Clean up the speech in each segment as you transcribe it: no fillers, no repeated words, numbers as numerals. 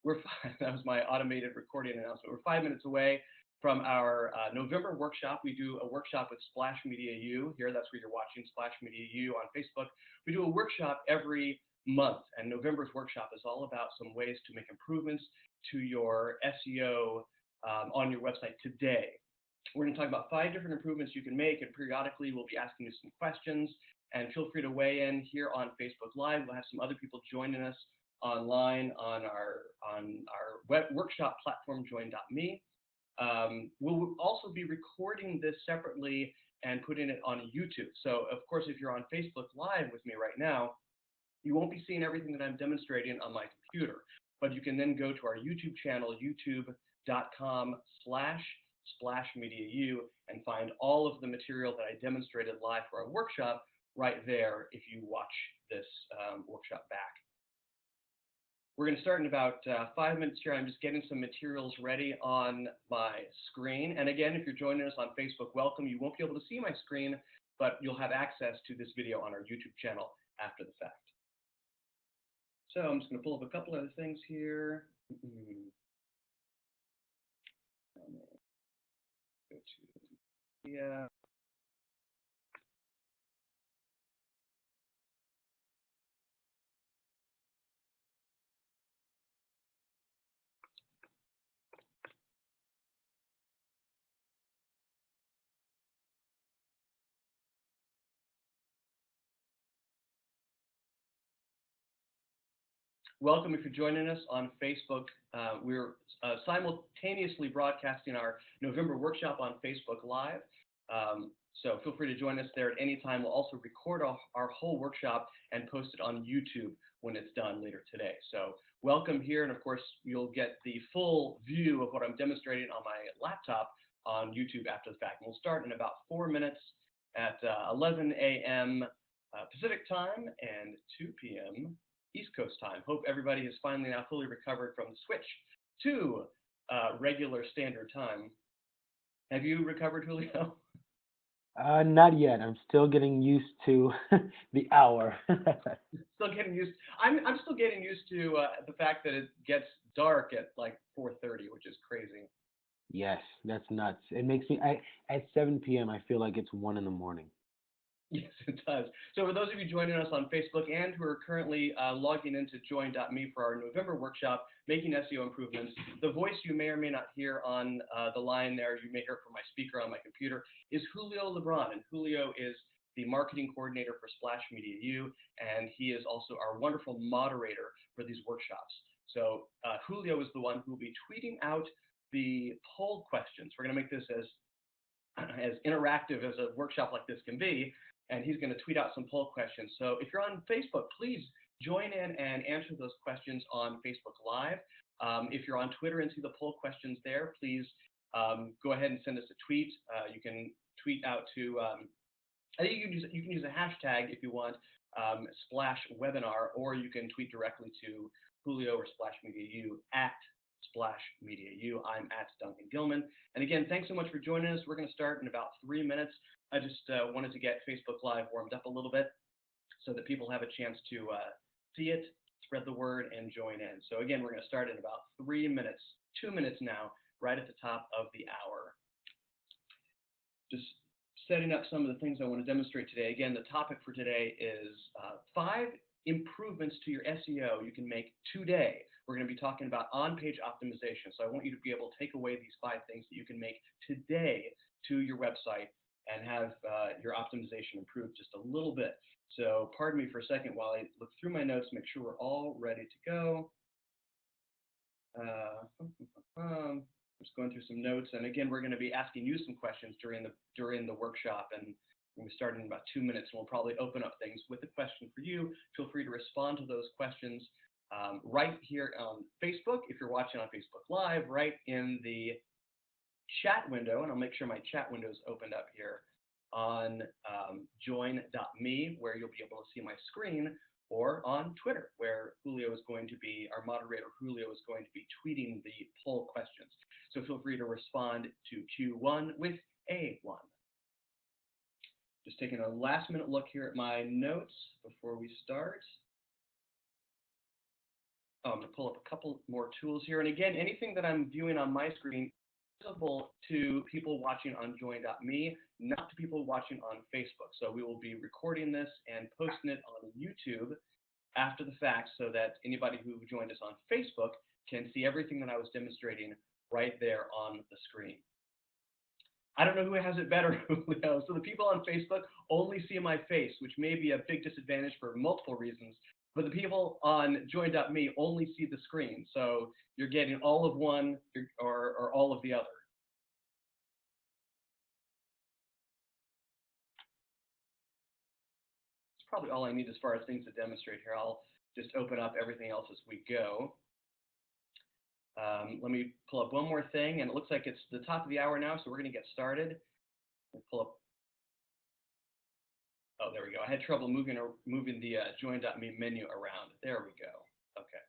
That was my automated recording announcement. We're 5 minutes away from our November workshop. We do a workshop with Splash Media U here. That's where you're watching, Splash Media U on Facebook. We do a workshop every month, and November's workshop is all about some ways to make improvements to your SEO on your website today. We're going to talk about 5 different improvements you can make, and periodically we'll be asking you some questions. And feel free to weigh in here on Facebook Live. We'll have some other people joining us online on our web workshop platform, join.me. We'll also be recording this separately and putting it on YouTube. So, of course, if you're on Facebook Live with me right now, you won't be seeing everything that I'm demonstrating on my computer. But you can then go to our YouTube channel, youtube.com/splashmediau, and find all of the material that I demonstrated live for our workshop right there if you watch this workshop back. We're going to start in about 5 minutes here. I'm just getting some materials ready on my screen. And again, if you're joining us on Facebook, welcome. You won't be able to see my screen, but you'll have access to this video on our YouTube channel after the fact. So I'm just going to pull up a couple other things here. Go to, yeah. Welcome if you're joining us on Facebook. We're simultaneously broadcasting our November workshop on Facebook Live. So feel free to join us there at any time. We'll also record our whole workshop and post it on YouTube when it's done later today. So welcome here, and of course, you'll get the full view of what I'm demonstrating on my laptop on YouTube after the fact. And we'll start in about 4 minutes at 11 a.m. Pacific time and 2 p.m. East Coast time. Hope everybody is finally now fully recovered from the switch to regular standard time. Have you recovered, Julio? Not yet. I'm still getting used to the hour. Still getting used. I'm still getting used to the fact that it gets dark at like 4:30, which is crazy. Yes, that's nuts. It makes me, at 7 p.m., I feel like it's 1 in the morning. Yes, it does. So for those of you joining us on Facebook and who are currently logging into join.me for our November workshop, Making SEO Improvements, the voice you may or may not hear on the line there, you may hear from my speaker on my computer, is Julio Lebron. And Julio is the marketing coordinator for Splash Media U, and he is also our wonderful moderator for these workshops. So Julio is the one who will be tweeting out the poll questions. We're going to make this as interactive as a workshop like this can be, and he's going to tweet out some poll questions. So if you're on Facebook, please join in and answer those questions on Facebook Live. If you're on Twitter and see the poll questions there, please go ahead and send us a tweet. You can tweet out to, I think you can use a hashtag if you want, Splash Webinar, or you can tweet directly to Julio or Splash Media U at Splash Media U. I'm at Duncan Gilman. And again, thanks so much for joining us. We're going to start in about 3 minutes. I just wanted to get Facebook Live warmed up a little bit so that people have a chance to see it, spread the word, and join in. So again, we're going to start in about 3 minutes, 2 minutes now, right at the top of the hour. Just setting up some of the things I want to demonstrate today. Again, the topic for today is 5 improvements to your SEO you can make today. We're going to be talking about on-page optimization. So I want you to be able to take away these 5 things that you can make today to your website and have your optimization improve just a little bit. So pardon me for a second while I look through my notes, make sure we're all ready to go. Just going through some notes, and again, we're going to be asking you some questions during the workshop, and we start in about 2 minutes, and we'll probably open up things with a question for you. Feel free to respond to those questions right here on Facebook. If you're watching on Facebook Live, right in the chat window, and I'll make sure my chat window is opened up here on join.me, where you'll be able to see my screen, or on Twitter, where Julio is going to be, our moderator Julio is going to be tweeting the poll questions. So feel free to respond to Q1 with A1. Just taking a last minute look here at my notes before we start. I'm going to pull up a couple more tools here. And again, anything that I'm viewing on my screen is visible to people watching on join.me, not to people watching on Facebook. So we will be recording this and posting it on YouTube after the fact so that anybody who joined us on Facebook can see everything that I was demonstrating right there on the screen. I don't know who has it better, Julio. So the people on Facebook only see my face, which may be a big disadvantage for multiple reasons. But the people on join.me only see the screen. So you're getting all of one or all of the other. It's probably all I need as far as things to demonstrate here. I'll just open up everything else as we go. Let me pull up one more thing, and it looks like it's the top of the hour now, so we're going to get started. We'll pull up. Oh, there we go. I had trouble moving the join.me menu around. There we go. Okay.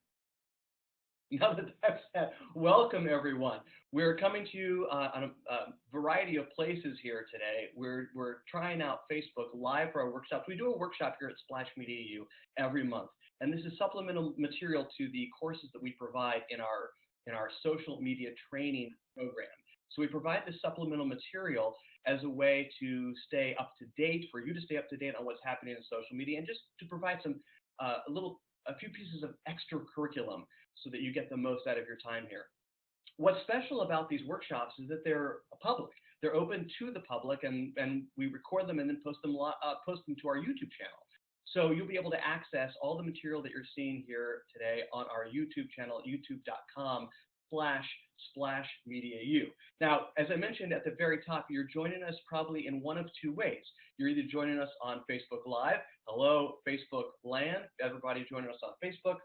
Now that that's said, welcome everyone. We're coming to you on a variety of places here today. We're trying out Facebook Live for our workshops. We do a workshop here at Splash Media U every month, and this is supplemental material to the courses that we provide in our social media training program. So we provide this supplemental material as a way to stay up to date, for you to stay up to date on what's happening in social media, and just to provide some a few pieces of extra curriculum so that you get the most out of your time here. What's special about these workshops is that they're public. They're open to the public, and we record them and then post them to our YouTube channel. So you'll be able to access all the material that you're seeing here today on our YouTube channel, youtube.com/splashmediau. Now, as I mentioned at the very top, you're joining us probably in one of two ways. You're either joining us on Facebook Live. Hello, Facebook land, everybody joining us on Facebook,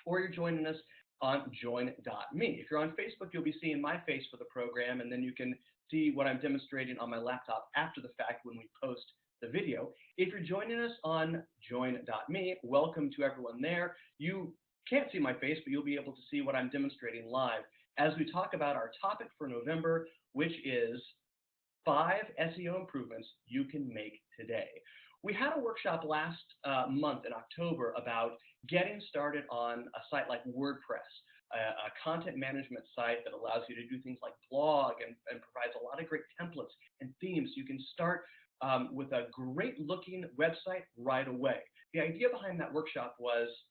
or you're joining us on join.me. If you're on Facebook, you'll be seeing my face for the program, and then you can see what I'm demonstrating on my laptop after the fact when we post the video. If you're joining us on join.me, welcome to everyone there. You can't see my face, but you'll be able to see what I'm demonstrating live as we talk about our topic for November, which is 5 SEO improvements you can make today. We had a workshop last month in October about getting started on a site like WordPress, a content management site that allows you to do things like blog and provides a lot of great templates and themes. You can start with a great looking website right away. The idea behind that workshop was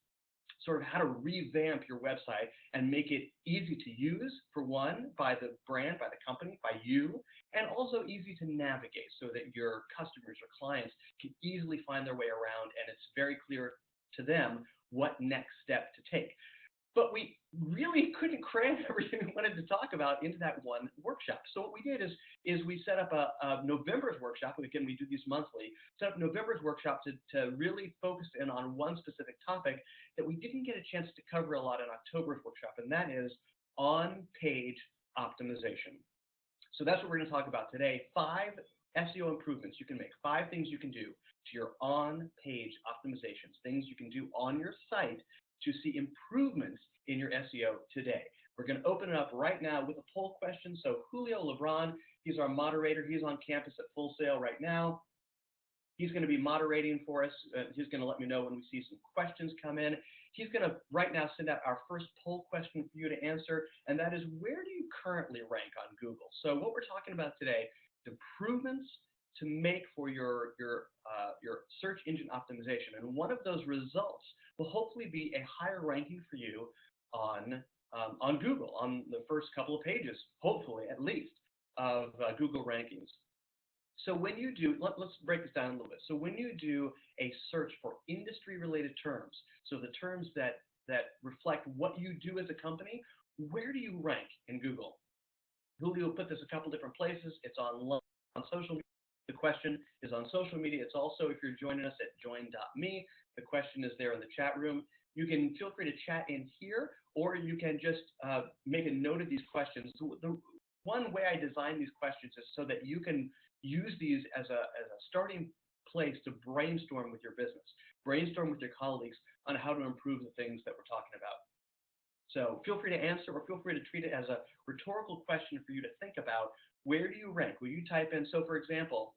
sort of how to revamp your website and make it easy to use, for one, by the brand, by the company, by you, and also easy to navigate so that your customers or clients can easily find their way around and it's very clear to them what next step to take. But we really couldn't cram everything we wanted to talk about into that one workshop. So what we did is we set up a November's workshop, and again, we do these monthly, set up November's workshop to really focus in on one specific topic that we didn't get a chance to cover a lot in October's workshop, and that is on-page optimization. So that's what we're going to talk about today. 5 SEO improvements you can make, 5 things you can do to your on-page optimizations, things you can do on your site to see improvements in your SEO today. We're going to open it up right now with a poll question. So Julio Lebron, he's our moderator. He's on campus at Full Sail right now. He's going to be moderating for us. He's going to let me know when we see some questions come in. He's going to right now send out our first poll question for you to answer, and that is, where do you currently rank on Google? So what we're talking about today is improvements to make for your search engine optimization. And one of those results will hopefully be a higher ranking for you on Google, on the first couple of pages, hopefully at least, of Google rankings. So when you do, let's break this down a little bit. So when you do a search for industry-related terms, so the terms that reflect what you do as a company, where do you rank in Google? Julio put this a couple different places. It's on social media. The question is on social media. It's also, if you're joining us at join.me, the question is there in the chat room. You can feel free to chat in here, or you can just make a note of these questions. The one way I design these questions is so that you can use these as a starting place to brainstorm with your business, brainstorm with your colleagues on how to improve the things that we're talking about. So feel free to answer, or feel free to treat it as a rhetorical question for you to think about. Where do you rank? Will you type in, so for example,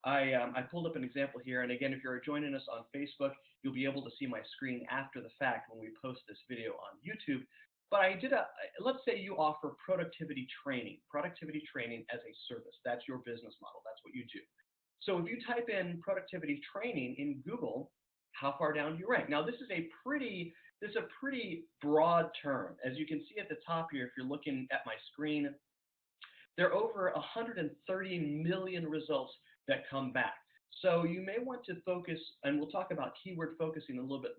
I pulled up an example here, and again, if you're joining us on Facebook, you'll be able to see my screen after the fact when we post this video on YouTube. But I did let's say you offer productivity training as a service. That's your business model. That's what you do. So if you type in productivity training in Google, how far down do you rank? Now, this is a pretty broad term. As you can see at the top here, if you're looking at my screen, there are over 130 million results that come back. So you may want to focus, and we'll talk about keyword focusing a little bit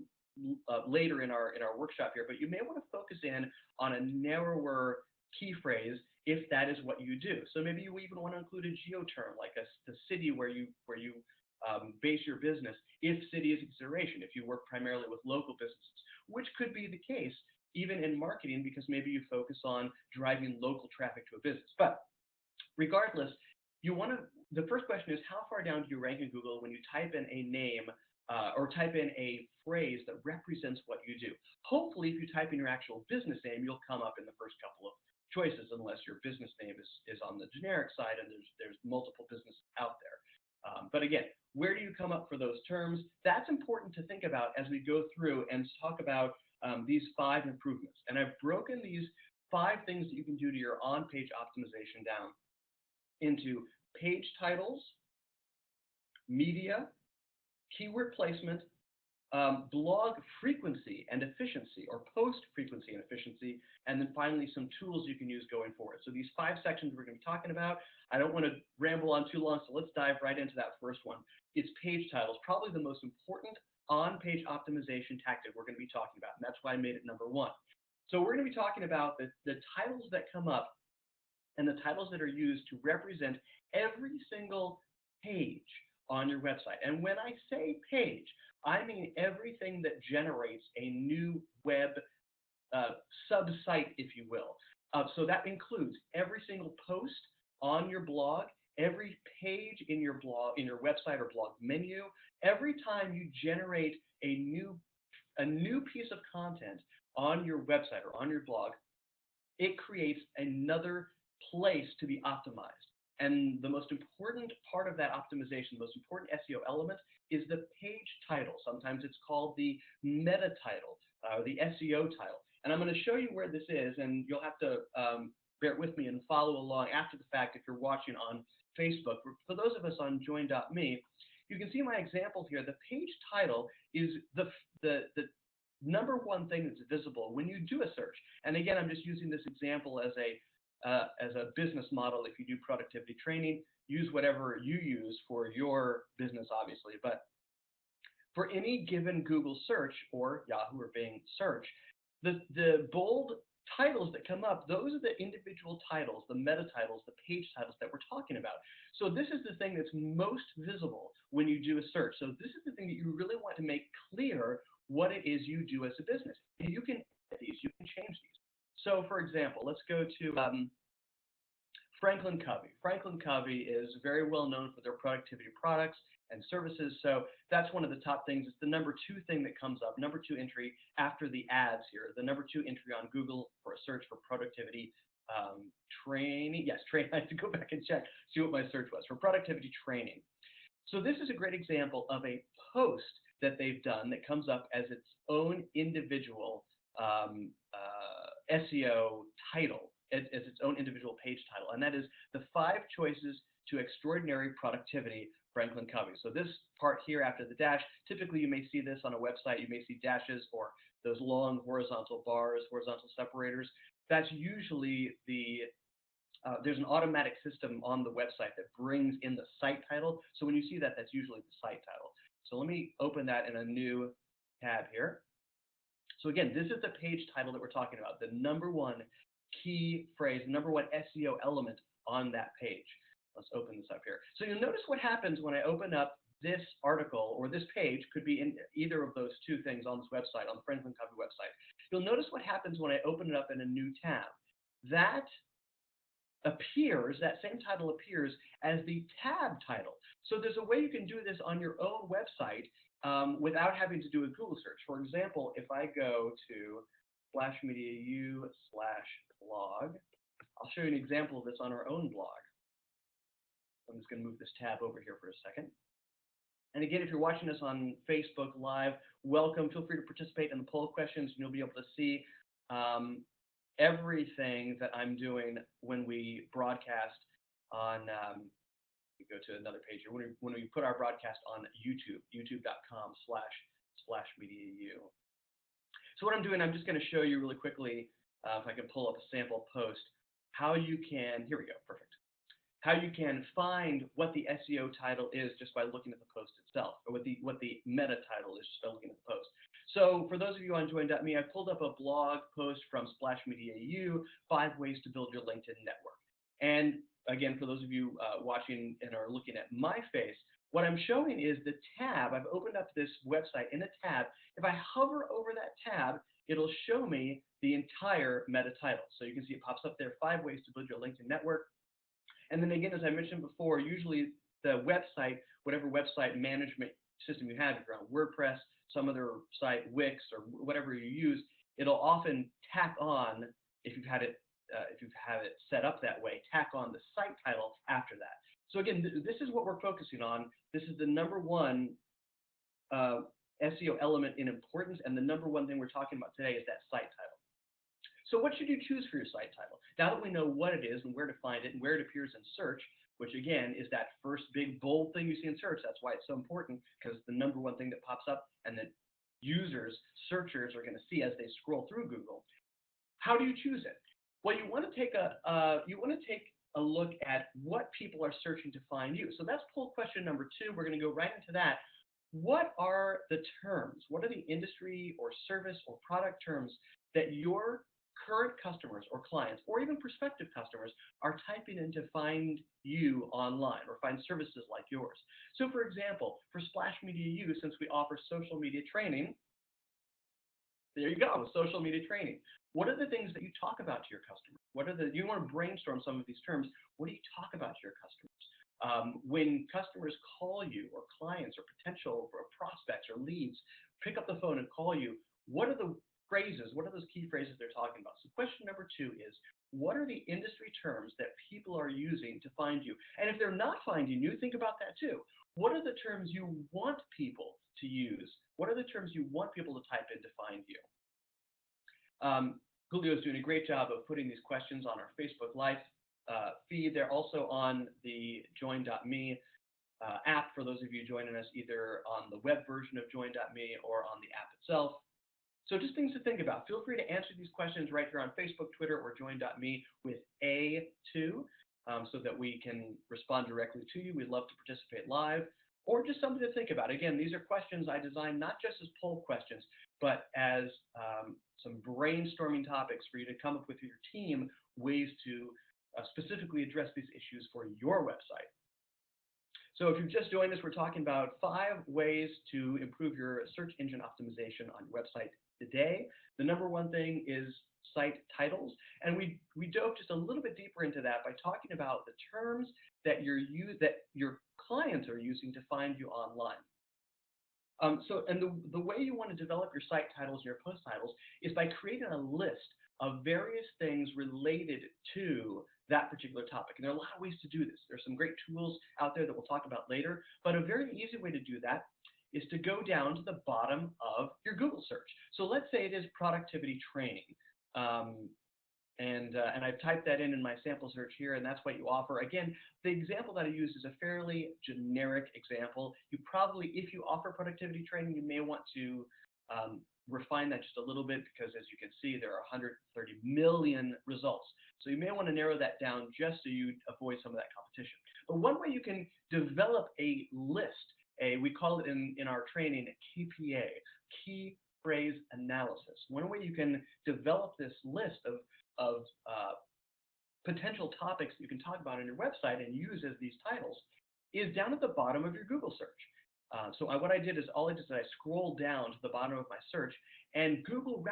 later in our workshop here, but you may want to focus in on a narrower key phrase if that is what you do. So maybe you even want to include a geo term, like the city where you base your business, if city is a consideration, if you work primarily with local businesses, which could be the case even in marketing, because maybe you focus on driving local traffic to a business. But regardless, the first question is, how far down do you rank in Google when you type in a name or type in a phrase that represents what you do? Hopefully, if you type in your actual business name, you'll come up in the first couple of choices, unless your business name is on the generic side and there's multiple businesses out there. But again, where do you come up for those terms? That's important to think about as we go through and talk about these 5 improvements. And I've broken these 5 things that you can do to your on-page optimization down into page titles, media, keyword placement, blog frequency and efficiency, or post frequency and efficiency, and then finally some tools you can use going forward. So these 5 sections we're going to be talking about. I don't want to ramble on too long, so let's dive right into that first one. It's page titles, probably the most important on-page optimization tactic we're going to be talking about, and that's why I made it number 1. So we're going to be talking about the titles that come up and the titles that are used to represent every single page on your website. And when I say page, I mean everything that generates a new web sub-site, if you will. So that includes every single post on your blog, every page in your blog, in your website or blog menu. Every time you generate a new piece of content on your website or on your blog, it creates another place to be optimized. And the most important part of that optimization, the most important SEO element, is the page title. Sometimes it's called the meta title, the SEO title. And I'm going to show you where this is, and you'll have to bear with me and follow along after the fact if you're watching on Facebook. For those of us on join.me, you can see my example here. The page title is the number 1 thing that's visible when you do a search. And again, I'm just using this example as a business model. If you do productivity training, use whatever you use for your business, obviously. But for any given Google search or Yahoo or Bing search, the bold titles that come up, those are the individual titles, the meta titles, the page titles that we're talking about. So this is the thing that's most visible when you do a search. So this is the thing that you really want to make clear what it is you do as a business. You can edit these, you can change these. So for example, let's go to Franklin Covey. Franklin Covey is very well known for their productivity products and services. So that's one of the top things. It's the number 2 thing that comes up, number 2 entry after the ads here, the number 2 entry on Google for a search for productivity training. Yes, training. I have to go back and check, see what my search was for productivity training. So this is a great example of a post that they've done that comes up as its own individual SEO title, as its own individual page title, and that is the 5 choices to extraordinary productivity, Franklin Covey. So this part here after the dash, typically you may see this on a website, you may see dashes or those long horizontal bars, horizontal separators. That's usually there's an automatic system on the website that brings in the site title. So when you see that, that's usually the site title. So let me open that in a new tab here. So again, this is the page title that we're talking about, the number 1 key phrase, number 1 SEO element on that page. Let's open this up here. So you'll notice what happens when I open up this article, or this page, could be in either of those 2 things on this website, on the Franklin Covey website. You'll notice what happens when I open it up in a new tab. That same title appears as the tab title. So there's a way you can do this on your own website without having to do a Google search. For example, if I go to /mediau/blog, I'll show you an example of this on our own blog. I'm just going to move this tab over here for a second. And again, if you're watching us on Facebook Live, welcome. Feel free to participate in the poll questions, and you'll be able to see everything that I'm doing when we broadcast on. We go to another page here. When we put our broadcast on YouTube, youtube.com/mediau. So what I'm doing, I'm just going to show you really quickly, if I can pull up a sample post, how you can. Here we go. Perfect. How you can find what the SEO title is just by looking at the post itself, or what the meta title is just by looking at the post. So for those of you on join.me, I pulled up a blog post from Splash Media EU, 5 ways to build your LinkedIn network. And again, for those of you watching and are looking at my face, what I'm showing is the tab. I've opened up this website in a tab. If I hover over that tab, it'll show me the entire meta title. So you can see it pops up there, 5 ways to build your LinkedIn network. And then again, as I mentioned before, usually the website, whatever website management system you have, if you're on WordPress, some other site, Wix, or whatever you use, it'll often tack on, if you've had it set up that way, tack on the site title after that. So again, this is what we're focusing on. This is the number one SEO element in importance, and the number one thing we're talking about today is that site title. So what should you choose for your site title? Now that we know what it is and where to find it and where it appears in search, which again is that first big bold thing you see in search, that's why it's so important, because it's the number one thing that pops up and that users, searchers are going to see as they scroll through Google. How do you choose it? Well, you want to take a look at what people are searching to find you. So that's poll question number 2. We're going to go right into that. What are the terms? What are the industry or service or product terms that your current customers or clients, or even prospective customers, are typing in to find you online or find services like yours? So for example, for Splash Media U, since we offer social media training, there you go, social media training. What are the things that you talk about to your customers? You want to brainstorm some of these terms. What do you talk about to your customers? When customers call you, or clients, or potential or prospects or leads, pick up the phone and call you, what are the phrases, what are those key phrases they're talking about? So question number 2 is, what are the industry terms that people are using to find you? And if they're not finding you, think about that too. What are the terms you want people to use? What are the terms you want people to type in to find you? Julio's doing a great job of putting these questions on our Facebook Live feed. They're also on the join.me app for those of you joining us either on the web version of join.me or on the app itself. So just things to think about. Feel free to answer these questions right here on Facebook, Twitter, or join.me with A2 so that we can respond directly to you. We'd love to participate live, or just something to think about. Again, these are questions I designed not just as poll questions, but as some brainstorming topics for you to come up with your team, ways to specifically address these issues for your website. So if you've just joined us, we're talking about 5 ways to improve your search engine optimization on your website today. The number one thing is site titles, and we dove just a little bit deeper into that by talking about the terms that your clients are using to find you online. The way you want to develop your site titles and your post titles is by creating a list of various things related to that particular topic. And there are a lot of ways to do this. There's some great tools out there that we'll talk about later, but a very easy way to do that is to go down to the bottom of your Google search. So let's say it is productivity training. And I've typed that in my sample search here, and that's what you offer. Again, the example that I use is a fairly generic example. You probably, if you offer productivity training, you may want to refine that just a little bit, because as you can see, there are 130 million results. So you may want to narrow that down just so you avoid some of that competition. But one way you can develop a list, we call it in our training KPA, key phrase analysis. One way you can develop this list of potential topics that you can talk about on your website and use as these titles is down at the bottom of your Google search. So what I did is I scrolled down to the bottom of my search, and Google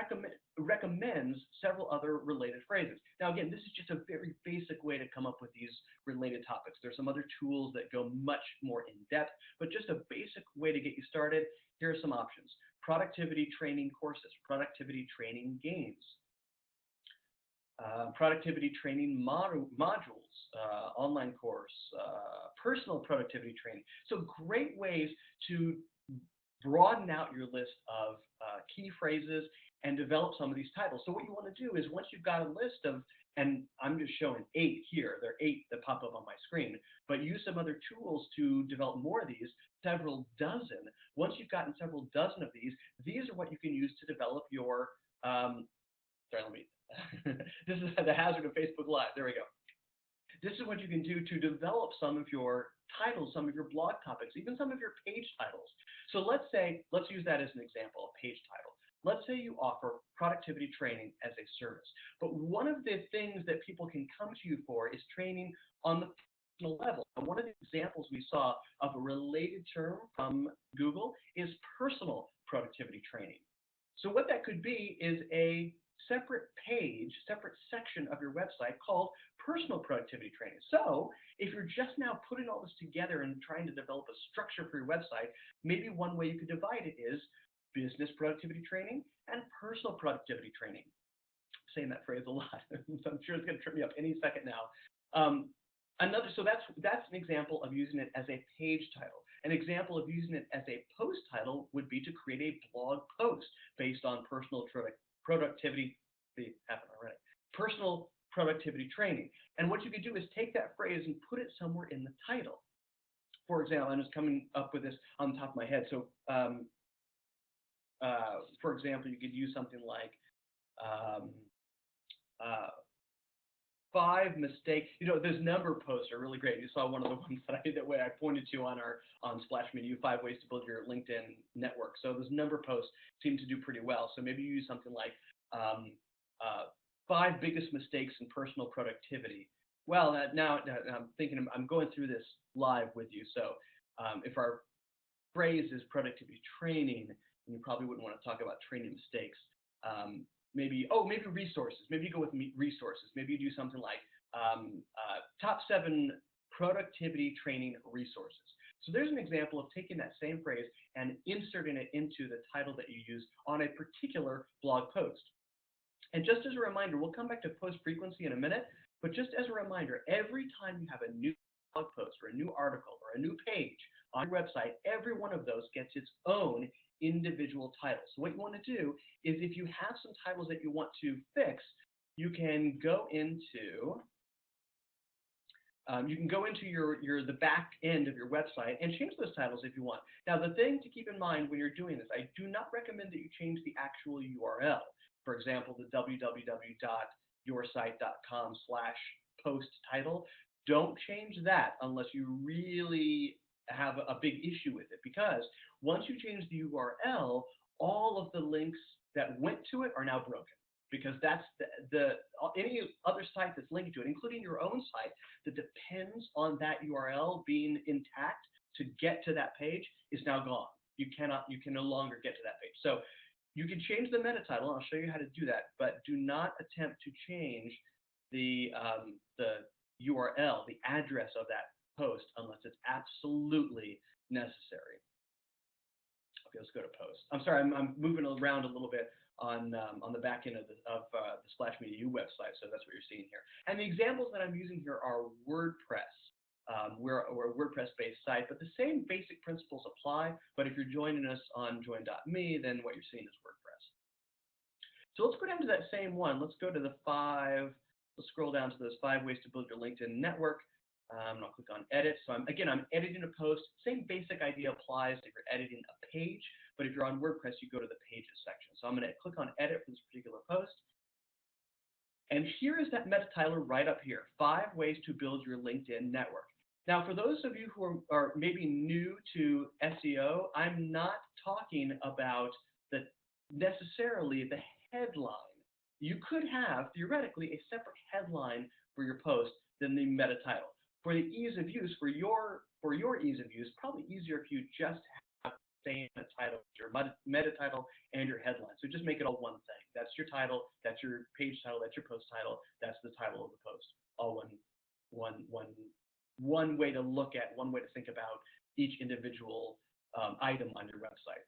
recommends several other related phrases. Now again, this is just a very basic way to come up with these related topics. There's some other tools that go much more in depth, but just a basic way to get you started. Here are some options: productivity training courses, productivity training games, productivity training modules, online course, personal productivity training. So great ways to broaden out your list of key phrases and develop some of these titles. So what you want to do is once you've got a list of, and I'm just showing 8 here, there are 8 that pop up on my screen, but use some other tools to develop more of these, several dozen. Once you've gotten several dozen of these are what you can use to develop your, sorry, let me, this is the hazard of Facebook Live, there we go. This is what you can do to develop some of your titles, some of your blog topics, even some of your page titles. So let's use that as an example, a page title. Let's say you offer productivity training as a service, but one of the things that people can come to you for is training on the personal level. And one of the examples we saw of a related term from Google is personal productivity training. So what that could be is a separate page, separate section of your website called personal productivity training. So if you're just now putting all this together and trying to develop a structure for your website, maybe one way you could divide it is business productivity training and personal productivity training. I'm saying that phrase a lot. I'm sure it's going to trip me up any second now. So that's an example of using it as a page title. An example of using it as a post title would be to create a blog post based on personal productivity, personal productivity training. And what you could do is take that phrase and put it somewhere in the title. For example, I'm just coming up with this on the top of my head. So, for example, you could use something like 5 mistakes. You know, those number posts are really great. You saw one of the ones that I pointed to on Splash Media, 5 ways to build your LinkedIn network. So those number posts seem to do pretty well. So maybe you use something like 5 biggest mistakes in personal productivity. Well, now I'm thinking, I'm going through this live with you. So if our phrase is productivity training, and you probably wouldn't want to talk about training mistakes. Maybe resources. Maybe you go with resources. Maybe you do something like top 7 productivity training resources. So there's an example of taking that same phrase and inserting it into the title that you use on a particular blog post. And just as a reminder, we'll come back to post frequency in a minute, but just as a reminder, every time you have a new blog post or a new article or a new page on your website, every one of those gets its own individual title. So what you want to do is, if you have some titles that you want to fix, you can go into the back end of your website and change those titles if you want. Now, the thing to keep in mind when you're doing this, I do not recommend that you change the actual URL. For example, the www.yoursite.com/post title. Don't change that unless you really have a big issue with it, because once you change the URL, all of the links that went to it are now broken, because that's any other site that's linked to it, including your own site, that depends on that URL being intact to get to that page is now gone. You can no longer get to that page. So you can change the meta title, and I'll show you how to do that, but do not attempt to change the URL, the address of that post, unless it's absolutely necessary. Okay, let's go to post. I'm sorry, I'm moving around a little bit on the back end of the Splash Media U website, so that's what you're seeing here. And the examples that I'm using here are WordPress. We're a WordPress-based site, but the same basic principles apply. But if you're joining us on join.me, then what you're seeing is WordPress. So let's go down to that same one. Let's go to the 5. Let's scroll down to those 5 ways to build your LinkedIn network. And I'll click on edit. So I'm editing a post. Same basic idea applies if you're editing a page, but if you're on WordPress, you go to the pages section. So I'm going to click on edit for this particular post. And here is that meta title right up here, 5 ways to build your LinkedIn network. Now, for those of you who are maybe new to SEO, I'm not talking about necessarily the headline. You could have, theoretically, a separate headline for your post than the meta title. For the ease of use, for your ease of use, probably easier if you just have the same title, your meta title and your headline. So just make it all one thing. That's your title, that's your page title, that's your post title, that's the title of the post. All one way to look at, one way to think about each individual item on your website.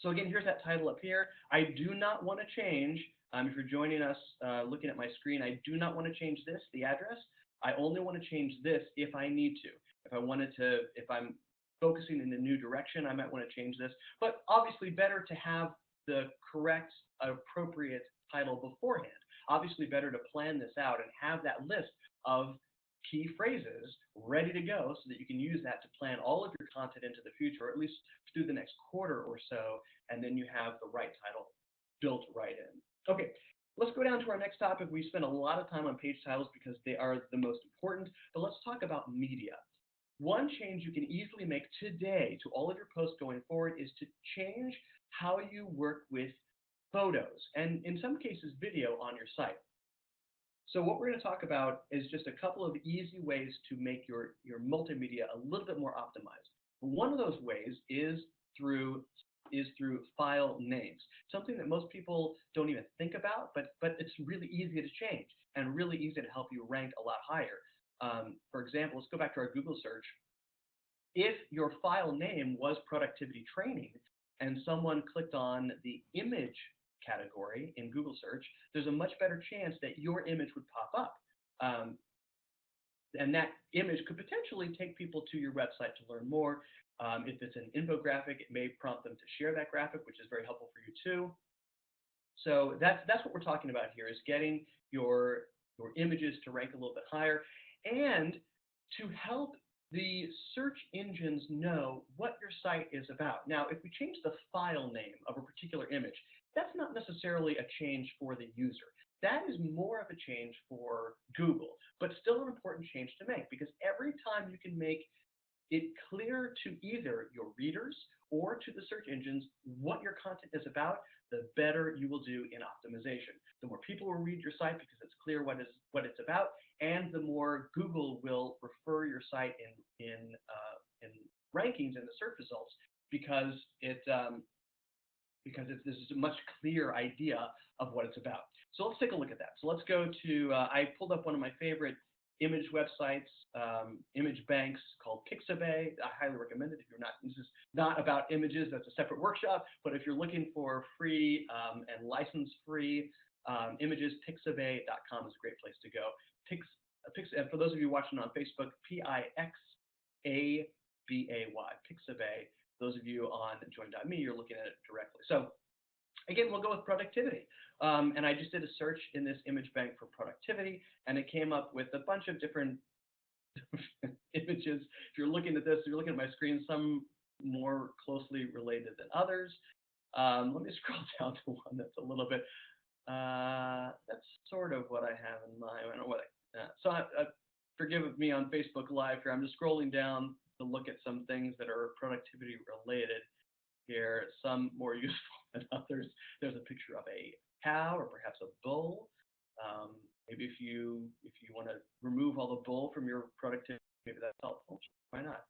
So again, here's that title up here. I do not want to change, if you're joining us looking at my screen, I do not want to change this, the address. I only want to change this if I need to. If I'm focusing in a new direction, I might want to change this. But obviously better to have the correct, appropriate title beforehand. Obviously better to plan this out and have that list of key phrases ready to go so that you can use that to plan all of your content into the future, or at least through the next quarter or so, and then you have the right title built right in. Okay, let's go down to our next topic. We spend a lot of time on page titles because they are the most important, but let's talk about media. One change you can easily make today to all of your posts going forward is to change how you work with photos, and in some cases video on your site. So what we're going to talk about is just a couple of easy ways to make your multimedia a little bit more optimized. One of those ways is through file names, something that most people don't even think about, but it's really easy to change and really easy to help you rank a lot higher. For example, let's go back to our Google search. If your file name was productivity training and someone clicked on the image category in Google search, there's a much better chance that your image would pop up. And that image could potentially take people to your website to learn more. If it's an infographic, it may prompt them to share that graphic, which is very helpful for you too. So that's what we're talking about here, is getting your images to rank a little bit higher, and to help the search engines know what your site is about. Now, if we change the file name of a particular image, that's not necessarily a change for the user. That is more of a change for Google, but still an important change to make, because every time you can make it clear to either your readers or to the search engines what your content is about, the better you will do in optimization. The more people will read your site because it's clear what it's about, and the more Google will refer your site in rankings in the search results, because this is a much clearer idea of what it's about. So let's take a look at that. So let's go to, I pulled up one of my favorite image websites, image banks, called Pixabay. I highly recommend it if you're not, this is not about images, that's a separate workshop, but if you're looking for free and license-free images, pixabay.com is a great place to go. And for those of you watching on Facebook, Pixabay, Pixabay. Those of you on join.me, you're looking at it directly. So again, we'll go with productivity. And I just did a search in this image bank for productivity, and it came up with a bunch of different images. If you're looking at this, if you're looking at my screen, some more closely related than others. Let me scroll down to one that's a little bit, that's sort of what I have in mind. I don't know what forgive me on Facebook Live here. I'm just scrolling down to look at some things that are productivity related here, some more useful than others. There's a picture of a cow or perhaps a bull. Maybe if you want to remove all the bull from your productivity, maybe that's helpful. Why not?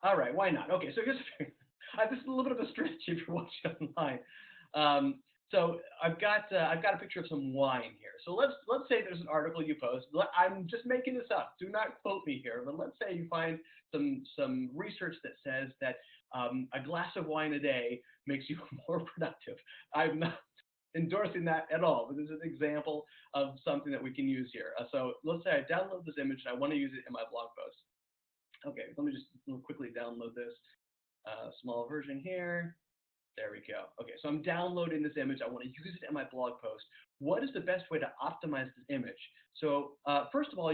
All right, why not? Okay, so here's this is a little bit of a stretch if you're watching online. So I've got a picture of some wine here. So let's say there's an article you post. I'm just making this up. Do not quote me here. But let's say you find some research that says that a glass of wine a day makes you more productive. I'm not endorsing that at all, but this is an example of something that we can use here. So let's say I download this image and I want to use it in my blog post. Okay, let me just quickly download this small version here. There we go. Okay, so I'm downloading this image. I want to use it in my blog post. What is the best way to optimize this image? So first of all,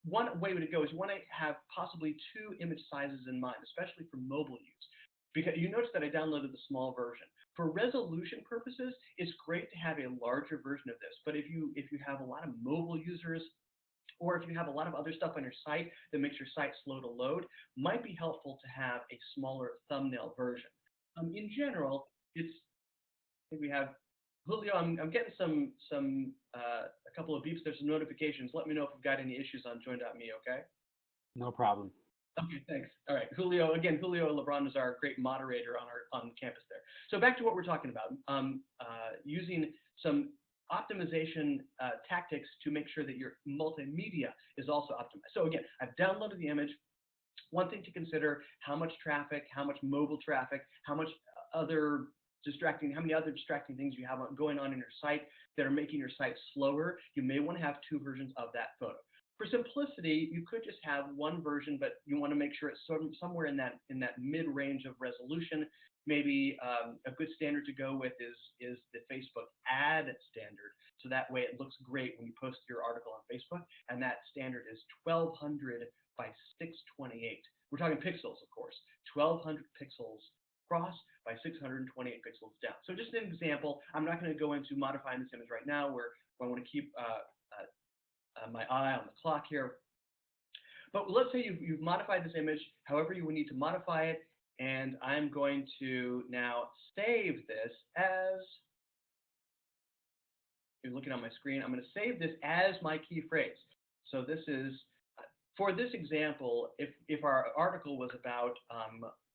one way to go is you want to have possibly two image sizes in mind, especially for mobile use. Because you notice that I downloaded the small version. For resolution purposes, it's great to have a larger version of this. But if you have a lot of mobile users, or if you have a lot of other stuff on your site that makes your site slow to load, might be helpful to have a smaller thumbnail version. In general, I think we have Julio. I'm getting a couple of beeps. There's some notifications. Let me know if we've got any issues on join.me. Okay. No problem. Okay, thanks. All right, Julio. Again, Julio Lebron is our great moderator on campus there. So back to what we're talking about. Using some optimization tactics to make sure that your multimedia is also optimized. So again, I've downloaded the image. One thing to consider: how much traffic, how much mobile traffic, how many other distracting things you have going on in your site that are making your site slower. You may want to have two versions of that photo. For simplicity, you could just have one version, but you want to make sure it's somewhere in that mid-range of resolution. Maybe a good standard to go with is the Facebook ad standard. So that way it looks great when you post your article on Facebook, and that standard is 1200 by 628. We're talking pixels, of course. 1200 pixels across by 628 pixels down. So just an example. I'm not going to go into modifying this image right now, where I want to keep my eye on the clock here. But let's say you've modified this image however you would need to modify it, and I'm going to now save this as, you're looking on my screen, I'm going to save this as my key phrase. So this is, for this example, if our article was about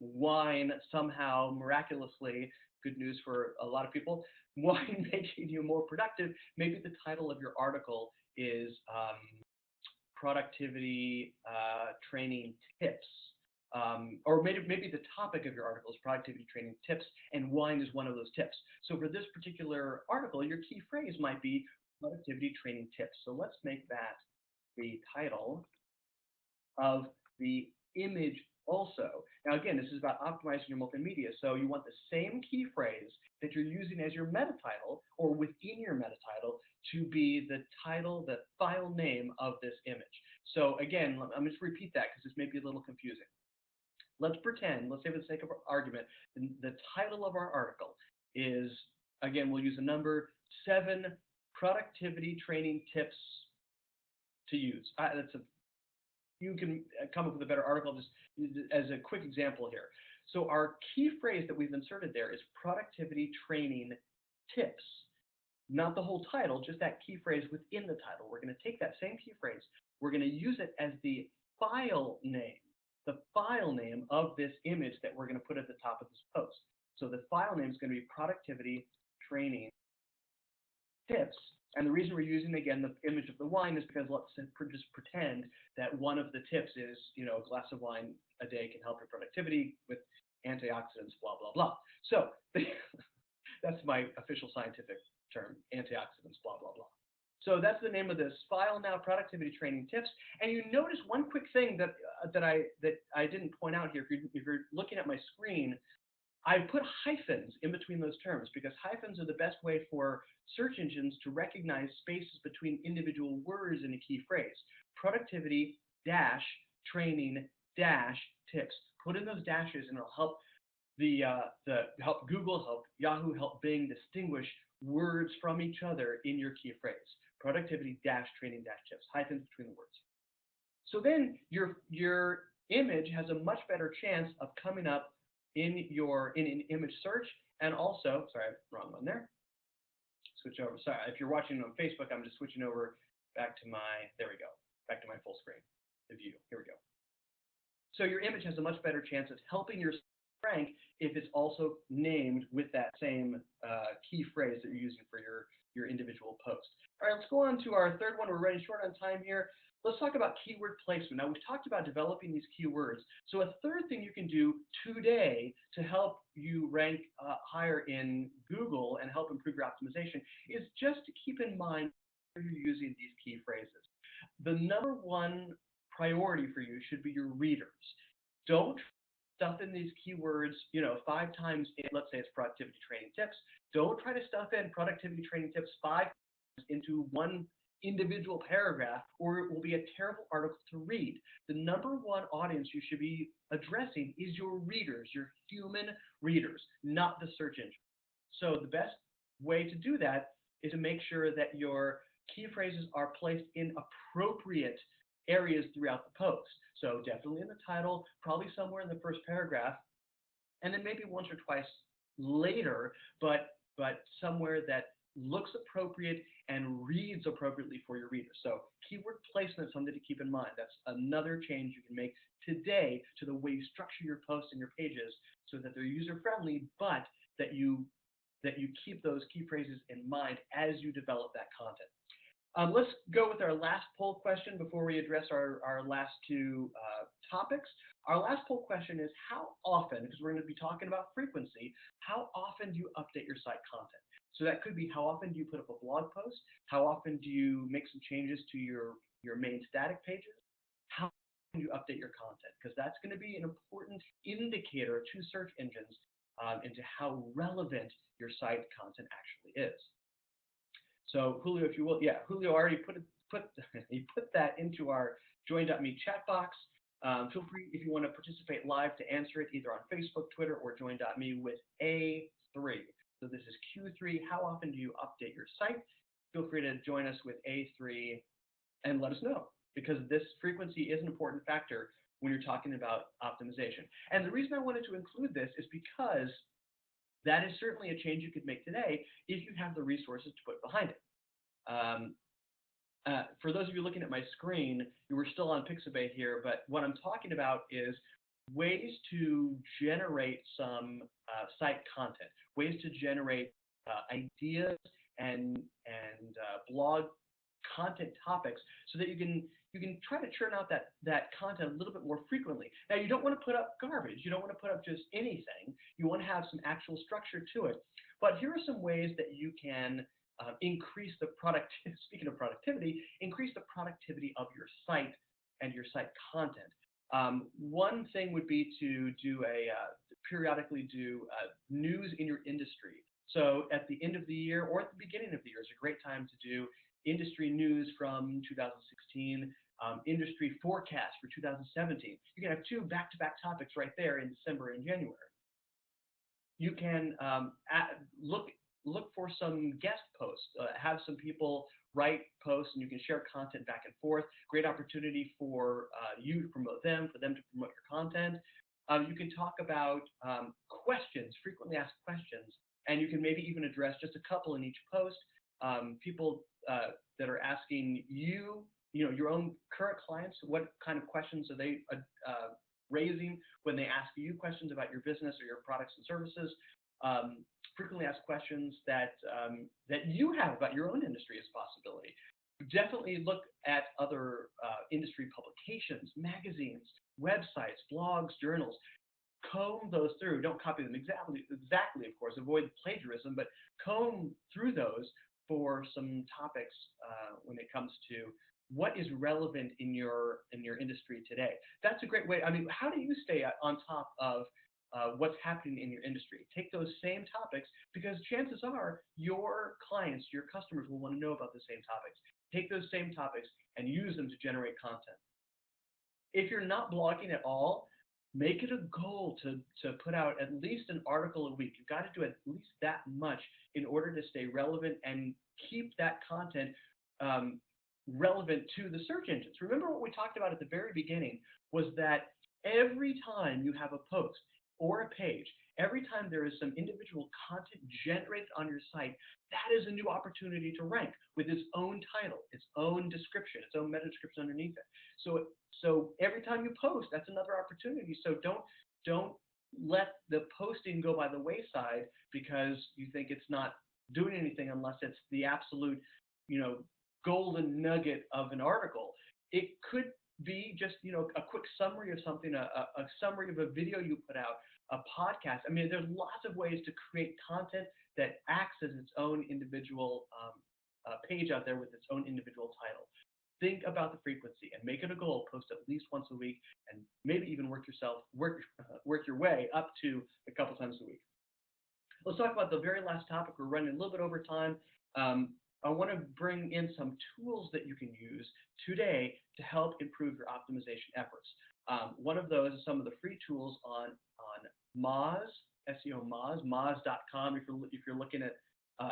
wine, somehow, miraculously, good news for a lot of people, wine making you more productive, maybe the title of your article is productivity training tips. Or maybe the topic of your article is productivity training tips, and wine is one of those tips. So for this particular article, your key phrase might be productivity training tips. So let's make that the title of the image also. Now again, this is about optimizing your multimedia, so you want the same key phrase that you're using as your meta title or within your meta title to be the title, the file name of this image. So again, I'm just repeat that because this may be a little confusing. Let's pretend, let's say for the sake of argument, the title of our article is, again, we'll use a number, 7 productivity training tips to use. You can come up with a better article just as a quick example here. So our key phrase that we've inserted there is productivity training tips. Not the whole title, just that key phrase within the title. We're going to take that same key phrase, we're going to use it as the file name of this image that we're going to put at the top of this post. So the file name is going to be productivity training tips. And the reason we're using, again, the image of the wine is because let's just pretend that one of the tips is, a glass of wine a day can help your productivity with antioxidants, blah, blah, blah. So that's my official scientific term, antioxidants, blah, blah, blah. So that's the name of this file now, productivity training tips. And you notice one quick thing that I didn't point out here. If you're looking at my screen, I put hyphens in between those terms because hyphens are the best way for search engines to recognize spaces between individual words in a key phrase. Productivity dash training dash tips. Put in those dashes and it'll help help Google, help Yahoo, help Bing distinguish words from each other in your key phrase. Productivity dash training dash tips. Hyphens between the words. So then your image has a much better chance of coming up in an image search, and also, sorry, wrong one there. Switch over. Sorry, if you're watching on Facebook, I'm just switching over back to there we go, back to my full screen, the view. Here we go. So your image has a much better chance of helping your rank if it's also named with that same key phrase that you're using for your individual post. All right, let's go on to our third one. We're running short on time here. Let's talk about keyword placement. Now, we've talked about developing these keywords. So a third thing you can do today to help you rank higher in Google and help improve your optimization is just to keep in mind where you're using these key phrases. The number one priority for you should be your readers. Don't stuff in these keywords, 5 times in, let's say it's productivity training tips. Don't try to stuff in productivity training tips 5 times into one individual paragraph, or it will be a terrible article to read. The number one audience you should be addressing is your readers, your human readers, not the search engine. So the best way to do that is to make sure that your key phrases are placed in appropriate areas throughout the post. So definitely in the title, probably somewhere in the first paragraph, and then maybe once or twice later, but somewhere that looks appropriate and reads appropriately for your readers. So keyword placement is something to keep in mind. That's another change you can make today to the way you structure your posts and your pages so that they're user-friendly, but that you keep those key phrases in mind as you develop that content. Let's go with our last poll question before we address our last two topics. Our last poll question is how often, because we're going to be talking about frequency, how often do you update your site content? So that could be how often do you put up a blog post? How often do you make some changes to your main static pages? How often do you update your content? Because that's going to be an important indicator to search engines into how relevant your site content actually is. So Julio, if you will, yeah, Julio already he put that into our join.me chat box. Feel free, if you want to participate live, to answer it either on Facebook, Twitter, or join.me with A3. So this is Q3. How often do you update your site? Feel free to join us with A3 and let us know, because this frequency is an important factor when you're talking about optimization. And the reason I wanted to include this is because that is certainly a change you could make today if you have the resources to put behind it. For those of you looking at my screen, we're still on Pixabay here, but what I'm talking about is ways to generate some site content, ways to generate ideas and blog content topics, so that you can try to churn out that content a little bit more frequently. Now, you don't want to put up garbage. You don't want to put up just anything. You want to have some actual structure to it. But here are some ways that you can increase the speaking of productivity, increase the productivity of your site and your site content. One thing would be to periodically do news in your industry. So at the end of the year or at the beginning of the year is a great time to do industry news from 2016, industry forecast for 2017. You can have two back-to-back topics right there in December and January. You can look for some guest posts, have some people write posts, and you can share content back and forth. Great opportunity for you to promote them, for them to promote your content. You can talk about questions, frequently asked questions, and you can maybe even address just a couple in each post. People that are asking you, your own current clients, what kind of questions are they raising when they ask you questions about your business or your products and services. Frequently asked questions that you have about your own industry as a possibility. Definitely look at other industry publications, magazines, websites, blogs, journals. Comb those through. Don't copy them exactly, of course. Avoid plagiarism, but comb through those for some topics when it comes to what is relevant in your industry today. That's a great way. I mean, how do you stay on top of what's happening in your industry? Take those same topics, because chances are your clients, your customers will want to know about the same topics. Take those same topics and use them to generate content. If you're not blogging at all, make it a goal to put out at least an article a week. You've got to do at least that much in order to stay relevant and keep that content relevant to the search engines. Remember what we talked about at the very beginning was that every time you have a post or a page, every time there is some individual content generated on your site, that is a new opportunity to rank with its own title, its own description, its own meta description underneath it. So every time you post, that's another opportunity. So don't let the posting go by the wayside because you think it's not doing anything unless it's the absolute, golden nugget of an article. It could be just, a quick summary of something, a summary of a video you put out, a podcast. I mean, there's lots of ways to create content that acts as its own individual page out there with its own individual title. Think about the frequency and make it a goal. Post at least once a week, and maybe even work your way up to a couple times a week. Let's talk about the very last topic. We're running a little bit over time. I want to bring in some tools that you can use today to help improve your optimization efforts. One of those is some of the free tools on Moz, SEO Moz, Moz.com. If you're looking at,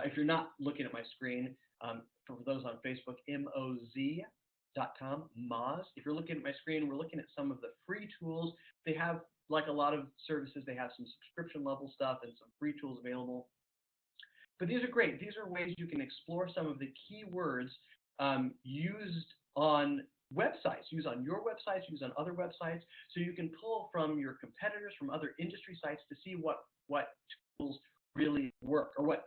if you're not looking at my screen, for those on Facebook, Moz.com, Moz. If you're looking at my screen, we're looking at some of the free tools. They have, like a lot of services, they have some subscription level stuff and some free tools available. But these are great. These are ways you can explore some of the keywords used on websites, used on your websites, used on other websites, so you can pull from your competitors, from other industry sites to see what tools really work, or what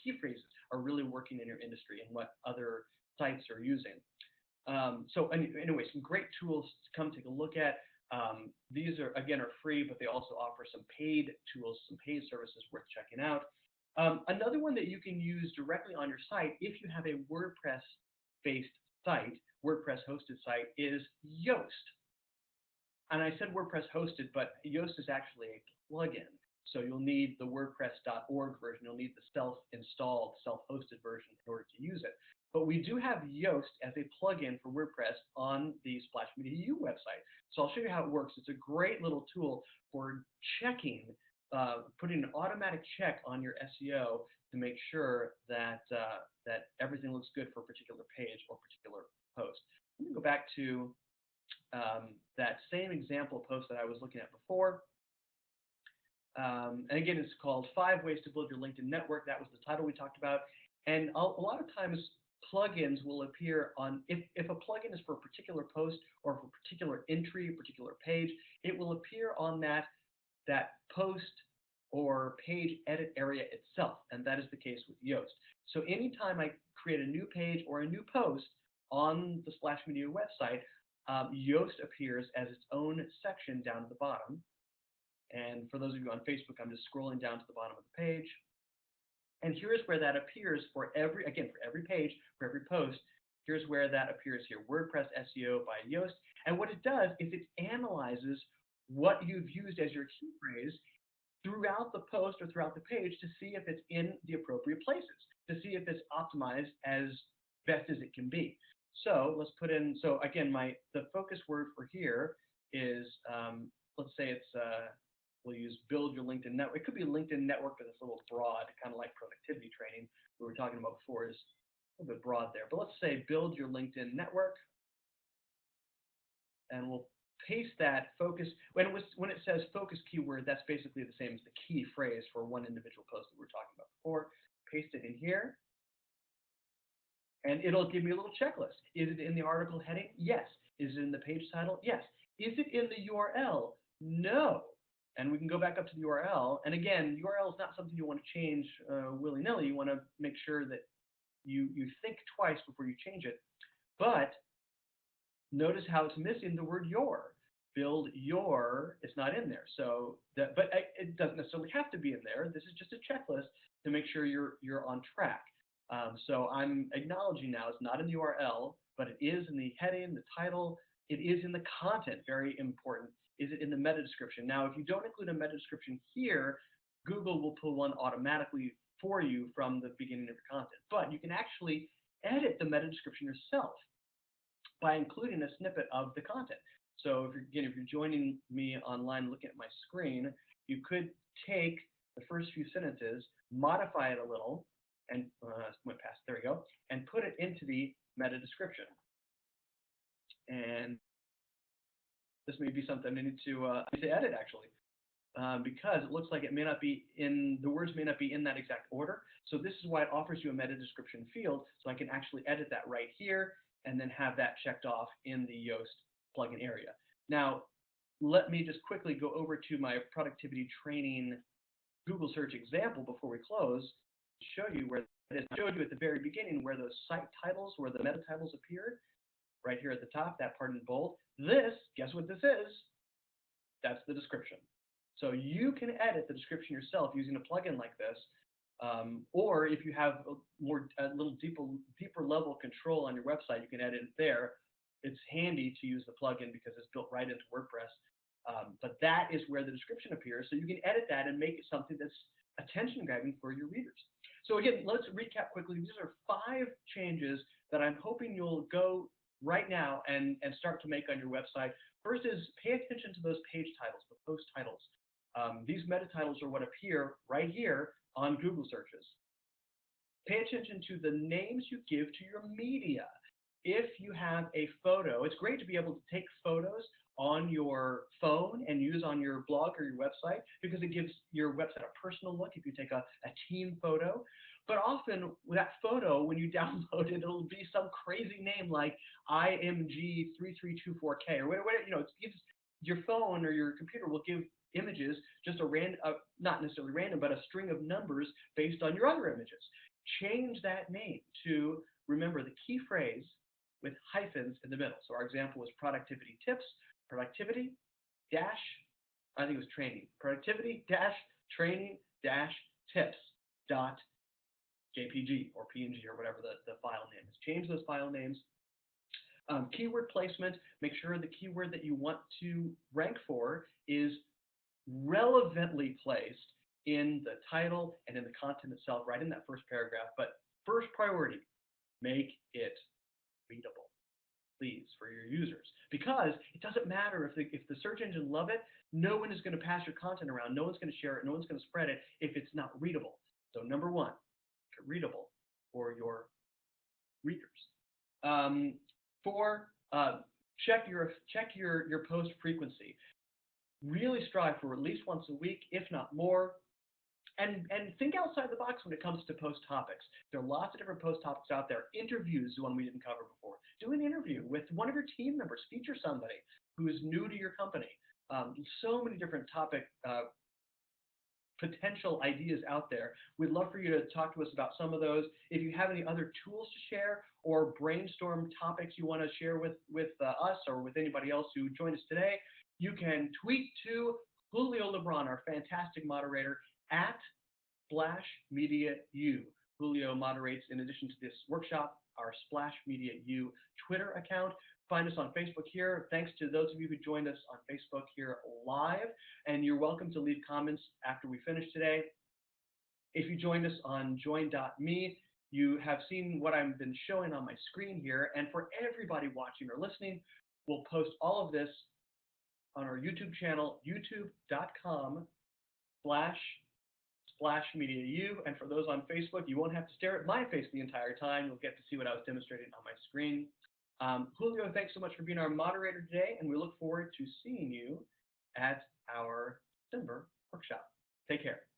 key phrases are really working in your industry and what other sites are using. Anyway, some great tools to come take a look at. These are, again, are free, but they also offer some paid tools, some paid services worth checking out. Another one that you can use directly on your site if you have a WordPress-based site, WordPress-hosted site, is Yoast. And I said WordPress hosted, but Yoast is actually a plugin. So you'll need the WordPress.org version. You'll need the self-installed, self-hosted version in order to use it. But we do have Yoast as a plugin for WordPress on the Splash Media U website. So I'll show you how it works. It's a great little tool for checking, putting an automatic check on your SEO to make sure that that everything looks good for a particular page or particular post. Let me go back to that same example post that I was looking at before. And again, it's called 5 Ways to Build Your LinkedIn Network. That was the title we talked about. And a lot of times, plugins will appear on, if a plugin is for a particular post or for a particular entry, a particular page, it will appear on that post or page edit area itself. And that is the case with Yoast. So anytime I create a new page or a new post on the Splash Media website, Yoast appears as its own section down at the bottom. And for those of you on Facebook, I'm just scrolling down to the bottom of the page. And here's where that appears for every page, for every post. Here's where that appears here, WordPress SEO by Yoast. And what it does is it analyzes what you've used as your key phrase throughout the post or throughout the page to see if it's in the appropriate places, to see if it's optimized as best as it can be. So let's put in, so again, the focus word for here is, let's say it's, we'll use build your LinkedIn network. It could be LinkedIn network, but it's a little broad, kind of like productivity training we were talking about before is a little bit broad there. But let's say build your LinkedIn network. And we'll paste that focus. When it says focus keyword, that's basically the same as the key phrase for one individual post that we were talking about before. Paste it in here. And it'll give me a little checklist. Is it in the article heading? Yes. Is it in the page title? Yes. Is it in the URL? No. And we can go back up to the URL. And again, URL is not something you want to change willy-nilly. You want to make sure that you think twice before you change it. But notice how it's missing the word your. Build your, it's not in there. So but it doesn't necessarily have to be in there. This is just a checklist to make sure you're on track. So I'm acknowledging now it's not in the URL, but it is in the heading, the title. It is in the content, very important. Is it in the meta description? Now, if you don't include a meta description here, Google will pull one automatically for you from the beginning of your content. But you can actually edit the meta description yourself by including a snippet of the content. So if you're joining me online looking at my screen, you could take the first few sentences, modify it a little, and went past, there we go, and put it into the meta description. And this may be something I need to edit actually, because it looks like it may not be in, the words may not be in that exact order. So this is why it offers you a meta description field, so I can actually edit that right here and then have that checked off in the Yoast plugin area. Now, let me just quickly go over to my productivity training Google search example before we close, to show you where it is. I showed you at the very beginning where those site titles, where the meta titles appeared, right here at the top, that part in bold. This, guess what this is? That's the description. So you can edit the description yourself using a plugin like this, or if you have a little deeper level control on your website, you can edit it there. It's handy to use the plugin because it's built right into WordPress. But that is where the description appears. So you can edit that and make it something that's attention-grabbing for your readers. So again, let's recap quickly. These are 5 changes that I'm hoping you'll go right now and start to make on your website. First is pay attention to those page titles, the post titles. These meta titles are what appear right here on Google searches. Pay attention to the names you give to your media. If you have a photo, it's great to be able to take photos on your phone and use on your blog or your website because it gives your website a personal look if you take a team photo. But often with that photo, when you download it, it'll be some crazy name like IMG3324K or whatever, you know, it gives your phone or your computer will give images just a random, not necessarily random, but a string of numbers based on your other images. Change that name to, remember, the key phrase with hyphens in the middle. So our example was productivity tips, productivity dash, I think it was training, productivity dash training dash tips dot JPG or PNG or whatever the file name is. Change those file names. Keyword placement, make sure the keyword that you want to rank for is relevantly placed in the title and in the content itself, right in that first paragraph. But first priority, make it readable, please, for your users. Because it doesn't matter if the search engine love it, no one is going to pass your content around, no one's going to share it, no one's going to spread it if it's not readable. So number one, make it readable for your readers. Four, check your post frequency. Really strive for at least once a week, if not more. And think outside the box when it comes to post topics. There are lots of different post topics out there. Interviews is one we didn't cover before. Do an interview with one of your team members. Feature somebody who is new to your company. So many different topic potential ideas out there. We'd love for you to talk to us about some of those. If you have any other tools to share or brainstorm topics you want to share with us or with anybody else who joined us today, you can tweet to Julio Lebron, our fantastic moderator, at Splash Media U. Julio moderates, in addition to this workshop, our Splash Media U Twitter account. Find us on Facebook here. Thanks to those of you who joined us on Facebook here live. And you're welcome to leave comments after we finish today. If you joined us on join.me, you have seen what I've been showing on my screen here. And for everybody watching or listening, we'll post all of this on our YouTube channel, youtube.com/SplashMediaU. And for those on Facebook, you won't have to stare at my face the entire time. You'll get to see what I was demonstrating on my screen. Julio, thanks so much for being our moderator today, and we look forward to seeing you at our December workshop. Take care.